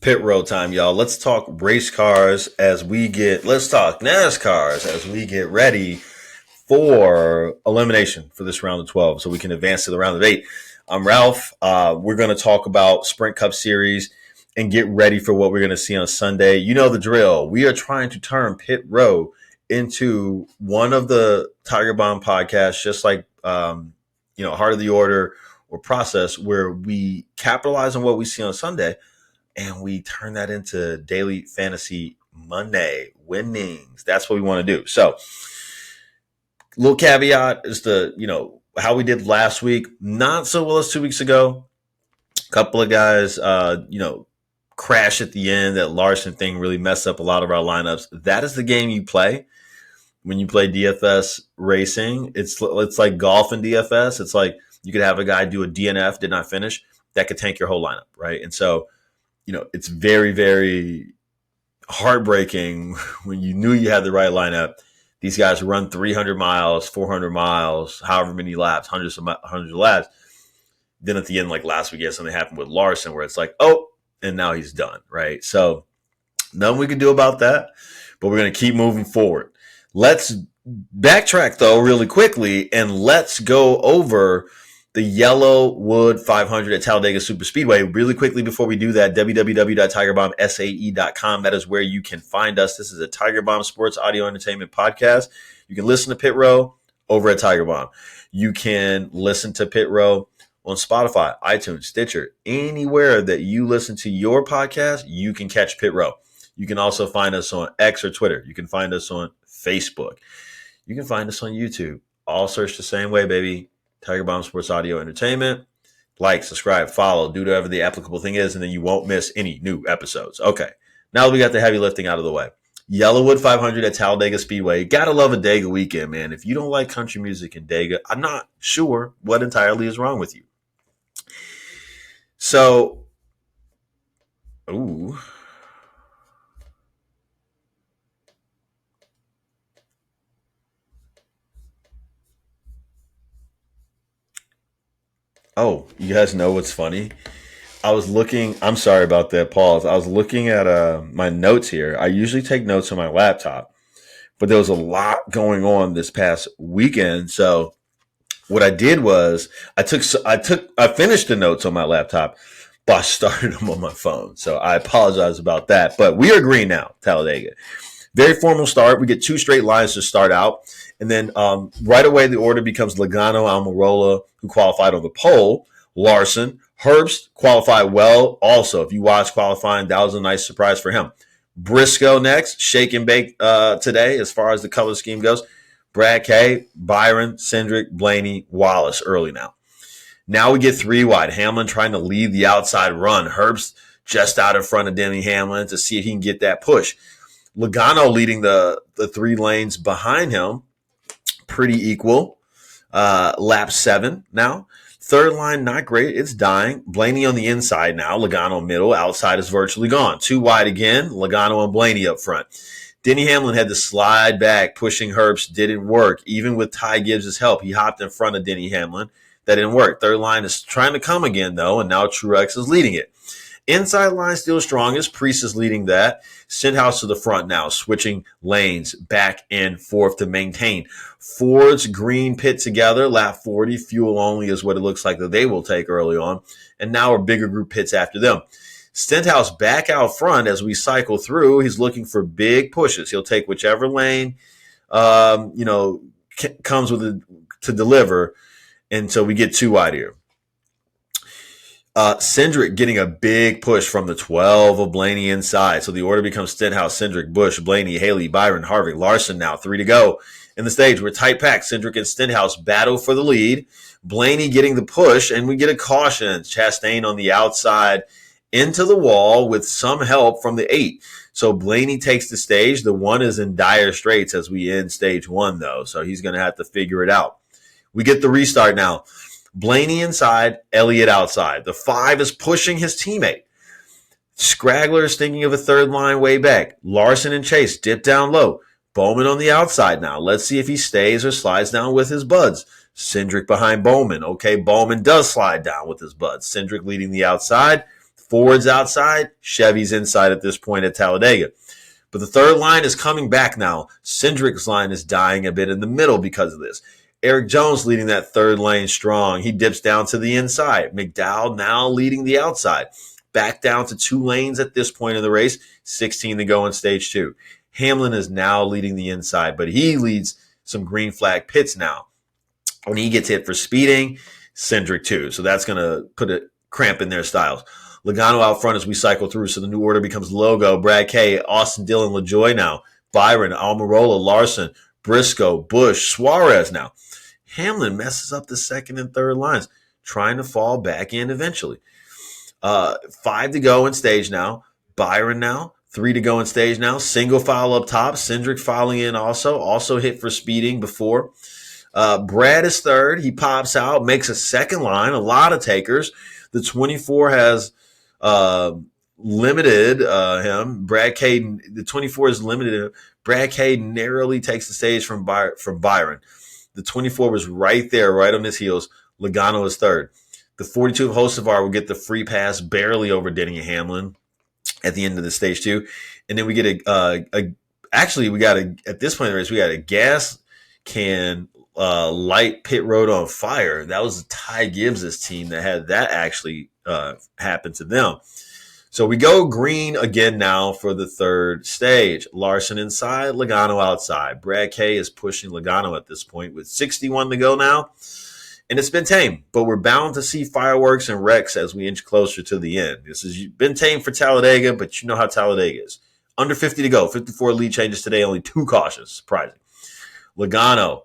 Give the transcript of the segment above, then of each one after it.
Pit road time, y'all. Let's talk race cars let's talk NASCARs as we get ready for elimination for this round of 12 so we can advance to the round of 8. I'm Ralph. We're going to talk about Sprint Cup Series and get ready for what we're going to see on Sunday. You know the drill. We are trying to turn Pit Row into one of the Tiger Bomb podcasts, just like, Heart of the Order or Process, where we capitalize on what we see on Sunday and we turn that into daily fantasy Monday winnings. That's what we want to do. So, little caveat is how we did last week. Not so well as 2 weeks ago. A couple of guys, crash at the end. That Larson thing really messed up a lot of our lineups. That is the game you play when you play DFS racing. It's like golf and DFS. It's like you could have a guy do a DNF, did not finish. That could tank your whole lineup, right? And so, it's very, very heartbreaking when you knew you had the right lineup. These guys run 300 miles, 400 miles, however many laps, hundreds of laps. Then at the end, like last week, something happened with Larson where it's like, oh, and now he's done, right? So nothing we can do about that, but we're going to keep moving forward. Let's backtrack, though, really quickly, and let's go over the Yellowwood 500 at Talladega Super Speedway. Really quickly before we do that, www.tigerbombsae.com. That is where you can find us. This is a Tiger Bomb Sports Audio Entertainment podcast. You can listen to Pit Row over at Tiger Bomb. You can listen to Pit Row on Spotify, iTunes, Stitcher, anywhere that you listen to your podcast, you can catch Pit Row. You can also find us on X or Twitter. You can find us on Facebook. You can find us on YouTube. All search the same way, baby. Tiger Bomb Sports Audio Entertainment. Like, subscribe, follow, do whatever the applicable thing is, and then you won't miss any new episodes. Okay, now that we got the heavy lifting out of the way. Yellowwood 500 at Talladega Speedway. Gotta love a Dega weekend, man. If you don't like country music in Dega, I'm not sure what entirely is wrong with you. So, ooh. Oh, you guys know what's funny? I'm sorry about that pause. I was looking at my notes here. I usually take notes on my laptop, but there was a lot going on this past weekend. So what I did was I finished the notes on my laptop, but I started them on my phone. So I apologize about that, but we are green now, Talladega. Very formal start. We get 2 straight lines to start out. And then right away, the order becomes Logano, Almirola, who qualified on the pole. Larson, Herbst qualified well. Also, if you watch qualifying, that was a nice surprise for him. Briscoe next, shake and bake today as far as the color scheme goes. Brad K, Byron, Cindric, Blaney, Wallace early now. Now we get 3 wide. Hamlin trying to lead the outside run. Herbst just out in front of Denny Hamlin to see if he can get that push. Logano leading the 3 lanes behind him. Pretty equal. Lap 7 now. Third line, not great. It's dying. Blaney on the inside now. Logano middle. Outside is virtually gone. 2 wide again. Logano and Blaney up front. Denny Hamlin had to slide back. Pushing Herbst didn't work. Even with Ty Gibbs' help, he hopped in front of Denny Hamlin. That didn't work. Third line is trying to come again, though, and now Truex is leading it. Inside line still strongest. Priest is leading that. Stenhouse to the front now, switching lanes back and forth to maintain. Ford's green pit together, lap 40. Fuel only is what it looks like that they will take early on. And now a bigger group pits after them. Stenhouse back out front as we cycle through. He's looking for big pushes. He'll take whichever lane, comes with it to deliver. And so we get 2 wide here. Cindric getting a big push from the 12 of Blaney inside. So the order becomes Stenhouse, Cindric, Busch, Blaney, Haley, Byron, Harvick, Larson now. 3 to go in the stage. We're tight packed. Cindric and Stenhouse battle for the lead. Blaney getting the push, and we get a caution. Chastain on the outside into the wall with some help from the 8. So Blaney takes the stage. The 1 is in dire straits as we end stage 1, though. So he's going to have to figure it out. We get the restart now. Blaney inside, Elliott outside. The 5 is pushing his teammate. Scraggler is thinking of a third line way back. Larson and Chase dip down low. Bowman on the outside now. Let's see if he stays or slides down with his buds. Cindric behind Bowman. Okay, Bowman does slide down with his buds. Cindric leading the outside. Ford's outside, Chevy's inside at this point at Talladega. But the third line is coming back now. Cindric's line is dying a bit in the middle because of this. Eric Jones leading that third lane strong. He dips down to the inside. McDowell now leading the outside. Back down to 2 lanes at this point in the race. 16 to go in stage 2. Hamlin is now leading the inside, but he leads some green flag pits now. When he gets hit for speeding, Cindric too. So that's going to put a cramp in their styles. Logano out front as we cycle through, so the new order becomes Logo, Brad K, Austin Dillon, LaJoie now, Byron, Almirola, Larson, Briscoe, Busch, Suarez now. Hamlin messes up the second and third lines, trying to fall back in eventually. 5 to go in stage now. Byron now. 3 to go in stage now. Single file up top. Cindric filing in also hit for speeding before. Brad is third. He pops out, makes a second line. A lot of takers. The 24 has limited him. Brad K, the 24 is limited him. Brad K narrowly takes the stage from Byron. The 24 was right there, right on his heels. Logano is third. The 42 of Hocevar will get the free pass barely over Denny and Hamlin at the end of the stage 2. And then we get at this point in the race, we got a gas can light pit road on fire. That was Ty Gibbs' team that had that actually happen to them. So we go green again now for the third stage. Larson inside, Logano outside. Brad K is pushing Logano at this point with 61 to go now. And it's been tame, but we're bound to see fireworks and wrecks as we inch closer to the end. This has been tame for Talladega, but you know how Talladega is. Under 50 to go. 54 lead changes today, only 2 cautions. Surprising. Logano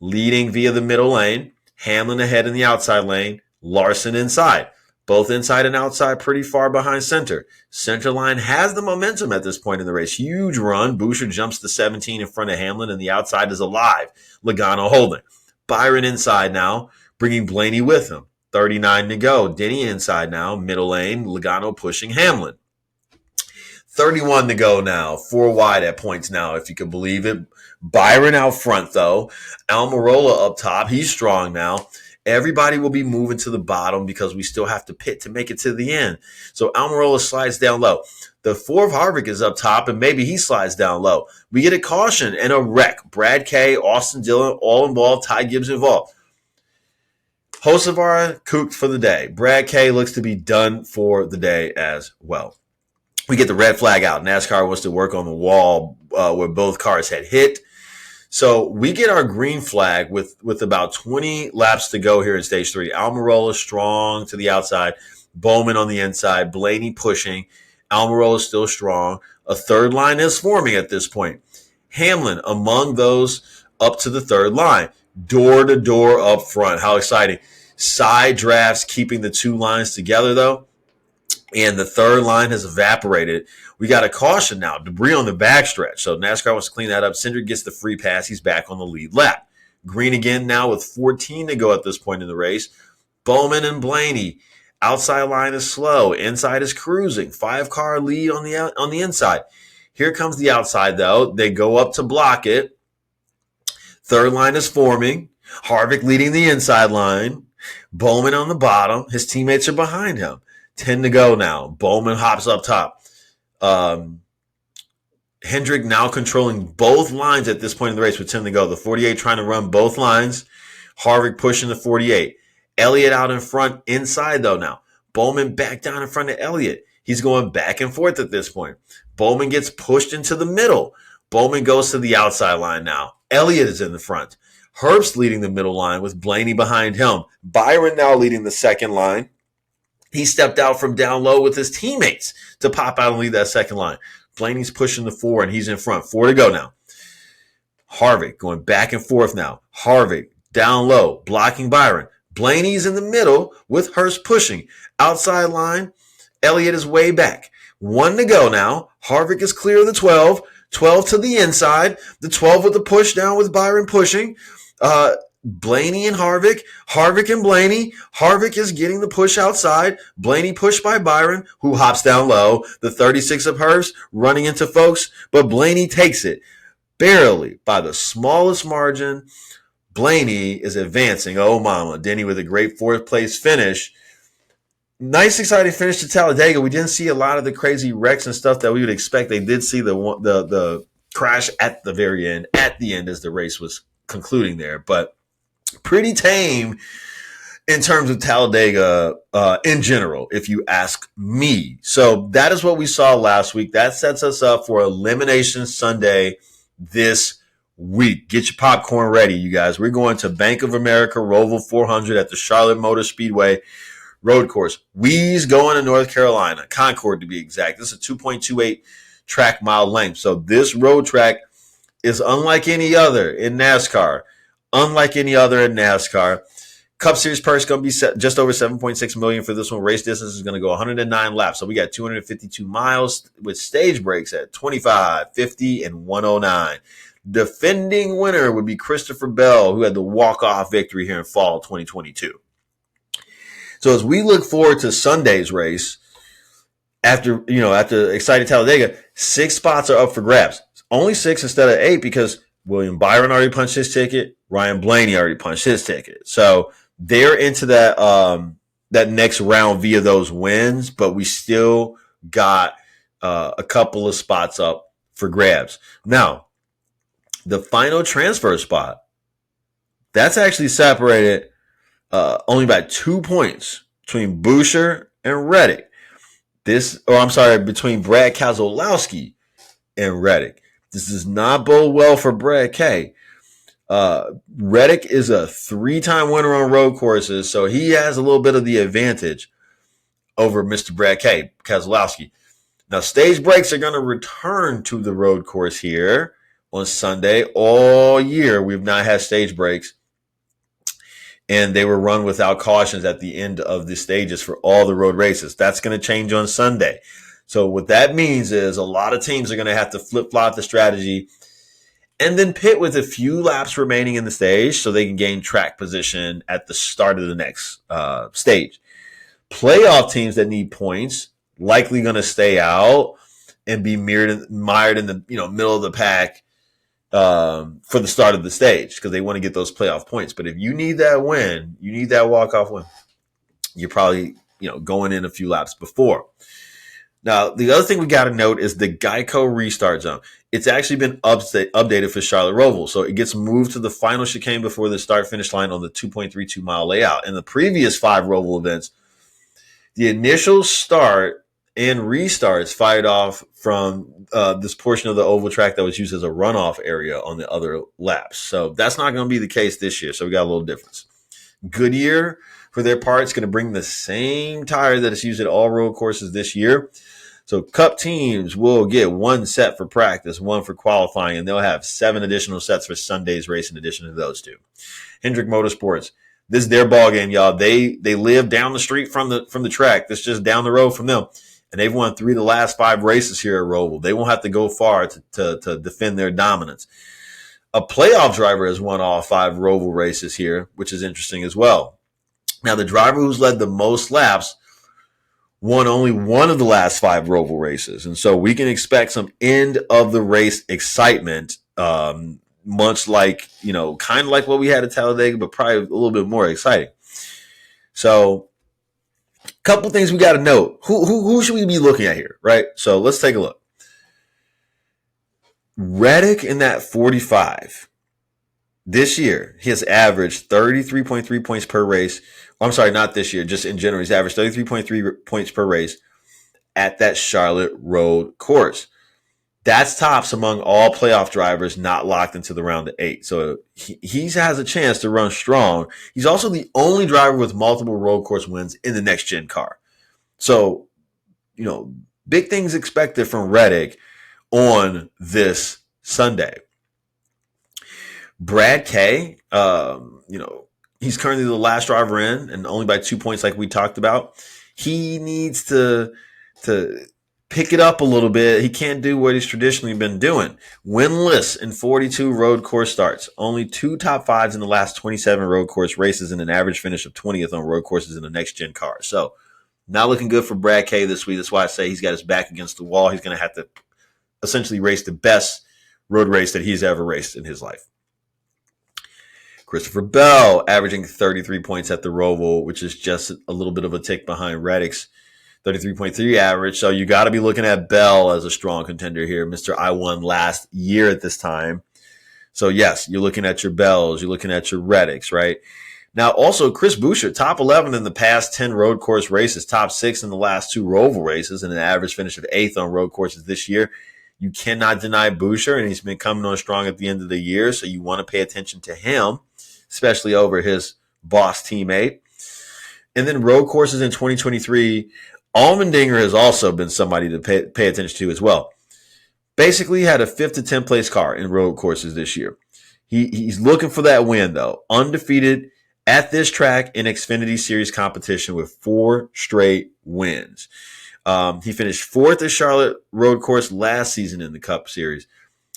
leading via the middle lane. Hamlin ahead in the outside lane. Larson inside. Both inside and outside pretty far behind center. Center line has the momentum at this point in the race. Huge run. Boucher jumps to 17 in front of Hamlin, and the outside is alive. Logano holding. Byron inside now, bringing Blaney with him. 39 to go. Denny inside now, middle lane. Logano pushing Hamlin. 31 to go now. 4 wide at points now, if you can believe it. Byron out front, though. Almirola up top. He's strong now. Everybody will be moving to the bottom because we still have to pit to make it to the end. So Almirola slides down low. The 4 of Harvick is up top, and maybe he slides down low. We get a caution and a wreck. Brad K, Austin Dillon, all involved. Ty Gibbs involved. Hocevar cooked for the day. Brad K looks to be done for the day as well. We get the red flag out. NASCAR wants to work on the wall where both cars had hit. So we get our green flag with about 20 laps to go here in stage 3. Almirola strong to the outside. Bowman on the inside. Blaney pushing. Almirola still strong. A third line is forming at this point. Hamlin among those up to the third line. Door to door up front. How exciting. Side drafts keeping the 2 lines together, though. And the third line has evaporated. We got a caution now. Debris on the backstretch. So NASCAR wants to clean that up. Cindric gets the free pass. He's back on the lead lap. Green again now with 14 to go at this point in the race. Bowman and Blaney. Outside line is slow. Inside is cruising. 5-car lead on the inside. Here comes the outside, though. They go up to block it. Third line is forming. Harvick leading the inside line. Bowman on the bottom. His teammates are behind him. 10 to go now. Bowman hops up top. Hendrick now controlling both lines at this point in the race with 10 to go. The 48 trying to run both lines. Harvick pushing the 48. Elliott out in front inside, though, now. Bowman back down in front of Elliott. He's going back and forth at this point. Bowman gets pushed into the middle. Bowman goes to the outside line now. Elliott is in the front. Herbst leading the middle line with Blaney behind him. Byron now leading the second line. He stepped out from down low with his teammates to pop out and lead that second line. Blaney's pushing the 4, and he's in front. 4 to go now. Harvick going back and forth now. Harvick down low, blocking Byron. Blaney's in the middle with Hurst pushing. Outside line, Elliott is way back. 1 to go now. Harvick is clear of the 12. 12 to the inside. The 12 with the push down with Byron pushing. Blaney and Harvick. Harvick and Blaney. Harvick is getting the push outside. Blaney pushed by Byron, who hops down low. The 36 of Hurst running into folks, but Blaney takes it. Barely by the smallest margin. Blaney is advancing. Oh, mama. Denny with a great 4th place finish. Nice, exciting finish to Talladega. We didn't see a lot of the crazy wrecks and stuff that we would expect. They did see the crash at the very end, at the end as the race was concluding there, but pretty tame in terms of Talladega in general, if you ask me. So that is what we saw last week. That sets us up for Elimination Sunday this week. Get your popcorn ready, you guys. We're going to Bank of America ROVAL 400 at the Charlotte Motor Speedway road course. We's going to North Carolina, Concord to be exact. This is a 2.28 track mile length. So this road track is unlike any other in NASCAR. Unlike any other in NASCAR. Cup Series purse going to be set just over $7.6 million for this one. Race distance is going to go 109 laps. So we got 252 miles with stage breaks at 25, 50, and 109. Defending winner would be Christopher Bell, who had the walk-off victory here in fall 2022. So as we look forward to Sunday's race, after excited Talladega, 6 spots are up for grabs. Only 6 instead of 8 because William Byron already punched his ticket. Ryan Blaney already punched his ticket. So they're into that next round via those wins, but we still got a couple of spots up for grabs. Now, the final transfer spot, that's actually separated only by 2 points between Buescher and Reddick. Between Brad Keselowski and Reddick. This does not bode well for Brad K. Reddick is a 3-time winner on road courses, so he has a little bit of the advantage over Mr. Brad K. Keselowski. Now, stage breaks are going to return to the road course here on Sunday. All year, we've not had stage breaks, and they were run without cautions at the end of the stages for all the road races. That's going to change on Sunday. So what that means is a lot of teams are going to have to flip-flop the strategy and then pit with a few laps remaining in the stage so they can gain track position at the start of the next stage. Playoff teams that need points likely going to stay out and be mired in the middle of the pack for the start of the stage because they want to get those playoff points. But if you need that win, you need that walk-off win, you're probably going in a few laps before. Now, the other thing we got to note is the Geico restart zone. It's actually been updated for Charlotte ROVAL. So it gets moved to the final chicane before the start-finish line on the 2.32 mile layout. In the previous 5 ROVAL events, the initial start and restarts fired off from this portion of the oval track that was used as a runoff area on the other laps. So that's not going to be the case this year. So we got a little difference. Goodyear, for their part, is going to bring the same tire that is used at all road courses this year. So Cup teams will get 1 set for practice, 1 for qualifying, and they'll have 7 additional sets for Sunday's race in addition to those 2. Hendrick Motorsports, this is their ball game, y'all. They live down the street from the track. This is just down the road from them. And they've won 3 of the last 5 races here at ROVAL. They won't have to go far to defend their dominance. A playoff driver has won all 5 ROVAL races here, which is interesting as well. Now, the driver who's led the most laps won only 1 of the last 5 ROVAL races. And so we can expect some end of the race excitement, much like, kind of like what we had at Talladega, but probably a little bit more exciting. So a couple things we got to note. Who should we be looking at here, right? So let's take a look. Reddick in that 45. This year, he has averaged 33.3 points per race. I'm sorry, not this year, just in general. He's averaged 33.3 points per race at that Charlotte road course. That's tops among all playoff drivers not locked into the round of 8. So he has a chance to run strong. He's also the only driver with multiple road course wins in the next-gen car. So, big things expected from Reddick on this Sunday. Brad K, he's currently the last driver in and only by 2 points like we talked about. He needs to pick it up a little bit. He can't do what he's traditionally been doing. Winless in 42 road course starts. Only 2 top 5s in the last 27 road course races and an average finish of 20th on road courses in the next-gen car. So not looking good for Brad K this week. That's why I say he's got his back against the wall. He's going to have to essentially race the best road race that he's ever raced in his life. Christopher Bell averaging 33 points at the Roval, which is just a little bit of a tick behind Reddick's 33.3 average. So you got to be looking at Bell as a strong contender here. Mr. I won last year at this time. So yes, you're looking at your Bells, you're looking at your Reddicks, right? Now also Chris Buescher, top 11 in the past 10 road course races, top 6 in the last 2 Roval races, and an average finish of 8th on road courses this year. You cannot deny Buescher, and he's been coming on strong at the end of the year, so you want to pay attention to him, especially over his boss teammate. And then road courses in 2023, Allmendinger has also been somebody to pay attention to as well. Basically had a 5th to 10th place car in road courses this year. He's looking for that win, though. Undefeated at this track in Xfinity Series competition with 4 straight wins. He finished 4th at Charlotte Road Course last season in the Cup Series.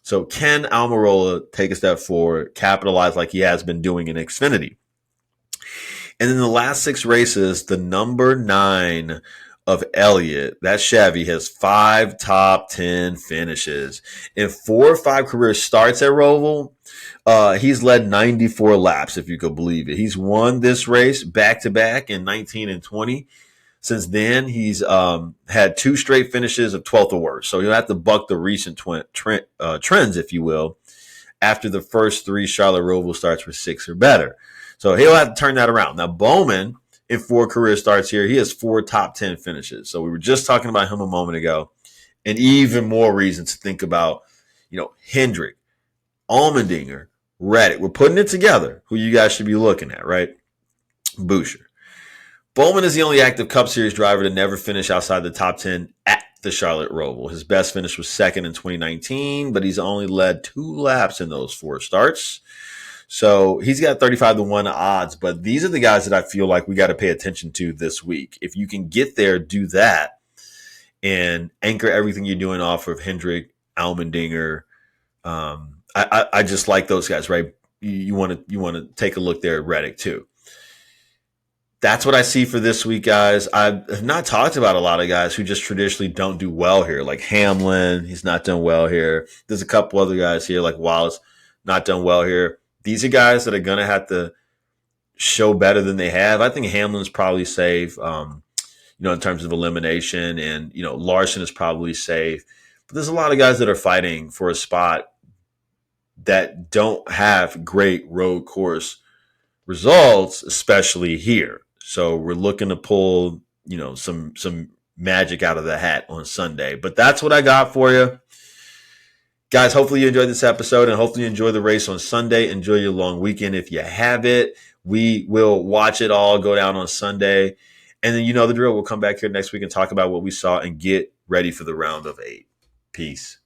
So can Almirola take a step forward, capitalize like he has been doing in Xfinity? And in the last 6 races, the number 9 of Elliott, that Chevy, has 5 top 10 finishes. In 4 or 5 career starts at Roval, he's led 94 laps, if you could believe it. He's won this race back-to-back in 19 and 20. Since then, he's had 2 straight finishes of 12th or worse. So he'll have to buck the recent trends, if you will, after the first 3 Charlotte Roval starts were 6 or better. So he'll have to turn that around. Now, Bowman, in 4 career starts here, he has 4 top 10 finishes. So we were just talking about him a moment ago. And even more reason to think about, Hendrick, Allmendinger, Reddick. We're putting it together, who you guys should be looking at, right? Buescher. Bowman is the only active Cup Series driver to never finish outside the top 10 at the Charlotte Roval. His best finish was 2nd in 2019, but he's only led 2 laps in those 4 starts. So he's got 35 to 1 odds, but these are the guys that I feel like we got to pay attention to this week. If you can get there, do that and anchor everything you're doing off of Hendrick, Allmendinger. I just like those guys, right? You want to take a look there at Reddick too. That's what I see for this week, guys. I've not talked about a lot of guys who just traditionally don't do well here, like Hamlin. He's not done well here. There's a couple other guys here, like Wallace, not done well here. These are guys that are going to have to show better than they have. I think Hamlin's probably safe, in terms of elimination, and, Larson is probably safe. But there's a lot of guys that are fighting for a spot that don't have great road course results, especially here. So we're looking to pull, some magic out of the hat on Sunday. But that's what I got for you. Guys, hopefully you enjoyed this episode, and hopefully you enjoy the race on Sunday. Enjoy your long weekend if you have it. We will watch it all go down on Sunday. And then you know the drill. We'll come back here next week and talk about what we saw and get ready for the round of 8. Peace.